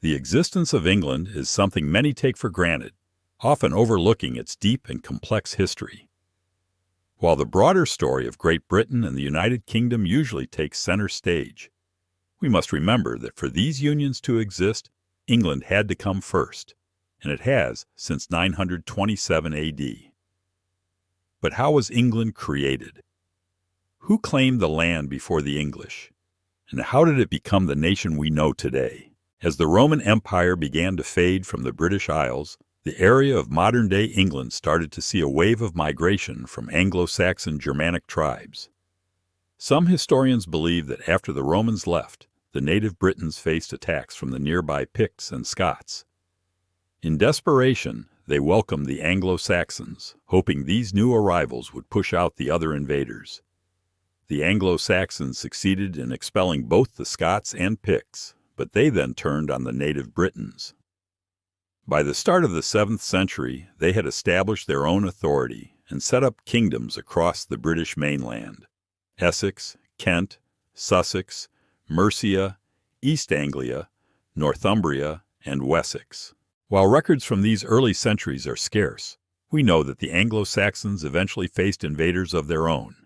The existence of England is something many take for granted, often overlooking its deep and complex history. While the broader story of Great Britain and the United Kingdom usually takes center stage, we must remember that for these unions to exist, England had to come first, and it has since 927 AD. But how was England created? Who claimed the land before the English? And how did it become the nation we know today? As the Roman Empire began to fade from the British Isles, the area of modern-day England started to see a wave of migration from Anglo-Saxon Germanic tribes. Some historians believe that after the Romans left, the native Britons faced attacks from the nearby Picts and Scots. In desperation, they welcomed the Anglo-Saxons, hoping these new arrivals would push out the other invaders. The Anglo-Saxons succeeded in expelling both the Scots and Picts, but they then turned on the native Britons. By the start of the 7th century, they had established their own authority and set up kingdoms across the British mainland: Essex, Kent, Sussex, Mercia, East Anglia, Northumbria, and Wessex. While records from these early centuries are scarce, we know that the Anglo-Saxons eventually faced invaders of their own.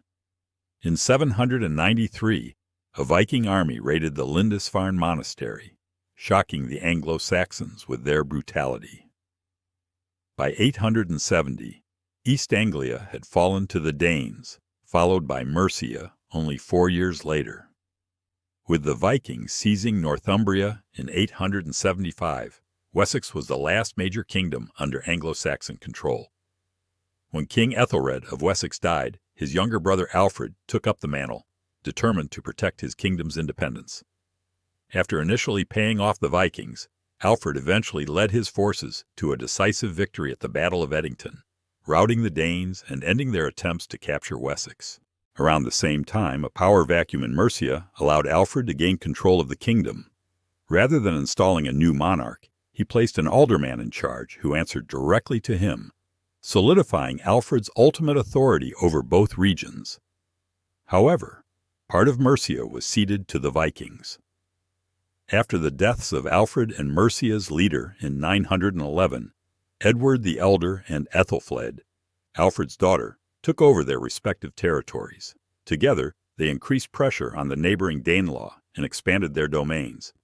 In 793, a Viking army raided the Lindisfarne monastery, shocking the Anglo-Saxons with their brutality. By 870, East Anglia had fallen to the Danes, followed by Mercia only 4 years later. With the Vikings seizing Northumbria in 875, Wessex was the last major kingdom under Anglo-Saxon control. When King Ethelred of Wessex died, his younger brother Alfred took up the mantle, determined to protect his kingdom's independence. After initially paying off the Vikings, Alfred eventually led his forces to a decisive victory at the Battle of Edington, routing the Danes and ending their attempts to capture Wessex. Around the same time, a power vacuum in Mercia allowed Alfred to gain control of the kingdom. Rather than installing a new monarch, he placed an alderman in charge who answered directly to him, solidifying Alfred's ultimate authority over both regions. However, part of Mercia was ceded to the Vikings. After the deaths of Alfred and Mercia's leader in 911, Edward the Elder and Ethelfled, Alfred's daughter, took over their respective territories. Together, they increased pressure on the neighboring Danelaw and expanded their domains.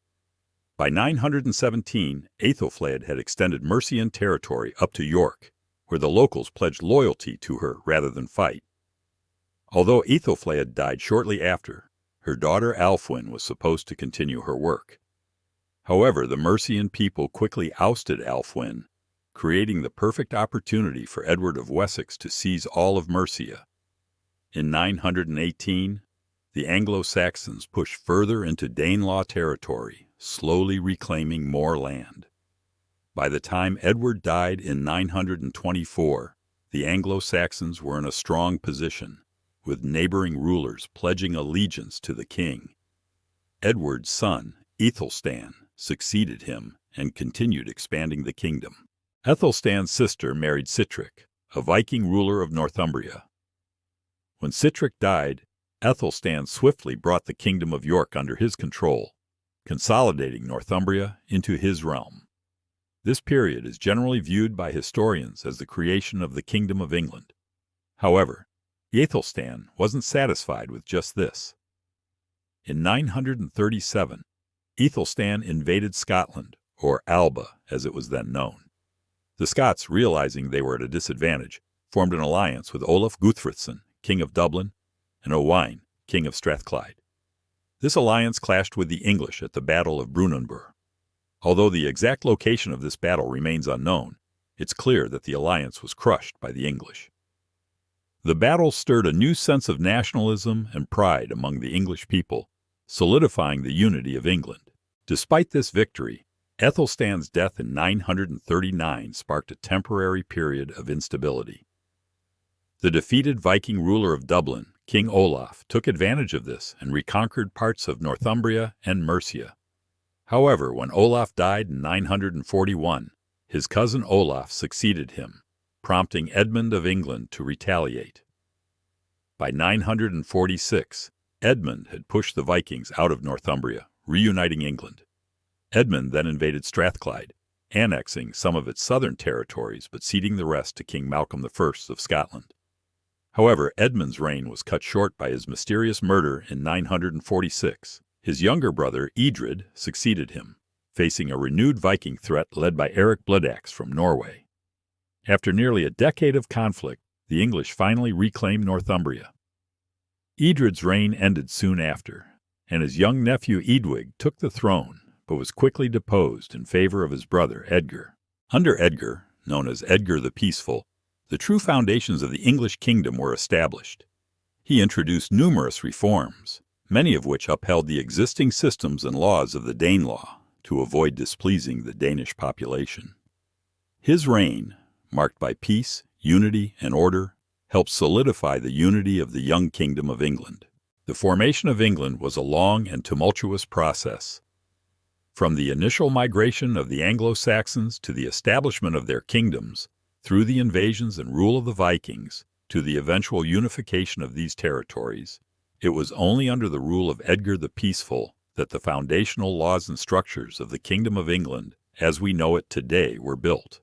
By 917, Aethelflaed had extended Mercian territory up to York, where the locals pledged loyalty to her rather than fight. Although Aethelflaed died shortly after, her daughter Alfwin was supposed to continue her work. However, the Mercian people quickly ousted Alfwin, creating the perfect opportunity for Edward of Wessex to seize all of Mercia. In 918, the Anglo-Saxons pushed further into Danelaw territory, slowly reclaiming more land. By the time Edward died in 924, the Anglo-Saxons were in a strong position, with neighboring rulers pledging allegiance to the king. Edward's son, Aethelstan, succeeded him and continued expanding the kingdom. Ethelstan's sister married Sitric, a Viking ruler of Northumbria. When Sitric died, Ethelstan swiftly brought the kingdom of York under his control, consolidating Northumbria into his realm. This period is generally viewed by historians as the creation of the Kingdom of England. However, Aethelstan wasn't satisfied with just this. In 937, Aethelstan invaded Scotland, or Alba as it was then known. The Scots, realizing they were at a disadvantage, formed an alliance with Olaf Guthfrithson, king of Dublin, and Owain, king of Strathclyde. This alliance clashed with the English at the Battle of Brunanburh. Although the exact location of this battle remains unknown, it's clear that the alliance was crushed by the English. The battle stirred a new sense of nationalism and pride among the English people, solidifying the unity of England. Despite this victory, Ethelstan's death in 939 sparked a temporary period of instability. The defeated Viking ruler of Dublin, King Olaf, took advantage of this and reconquered parts of Northumbria and Mercia. However, when Olaf died in 941, his cousin Olaf succeeded him, prompting Edmund of England to retaliate. By 946, Edmund had pushed the Vikings out of Northumbria, reuniting England. Edmund then invaded Strathclyde, annexing some of its southern territories but ceding the rest to King Malcolm I of Scotland. However, Edmund's reign was cut short by his mysterious murder in 946. His younger brother, Edred, succeeded him, facing a renewed Viking threat led by Eric Bloodaxe from Norway. After nearly a decade of conflict, the English finally reclaimed Northumbria. Edred's reign ended soon after, and his young nephew Eadwig took the throne, but was quickly deposed in favor of his brother Edgar. Under Edgar, known as Edgar the Peaceful, the true foundations of the English kingdom were established. He introduced numerous reforms, many of which upheld the existing systems and laws of the Danelaw to avoid displeasing the Danish population. His reign, marked by peace, unity, and order, helped solidify the unity of the young kingdom of England. The formation of England was a long and tumultuous process. From the initial migration of the Anglo-Saxons to the establishment of their kingdoms, through the invasions and rule of the Vikings, to the eventual unification of these territories, it was only under the rule of Edgar the Peaceful that the foundational laws and structures of the Kingdom of England, as we know it today, were built.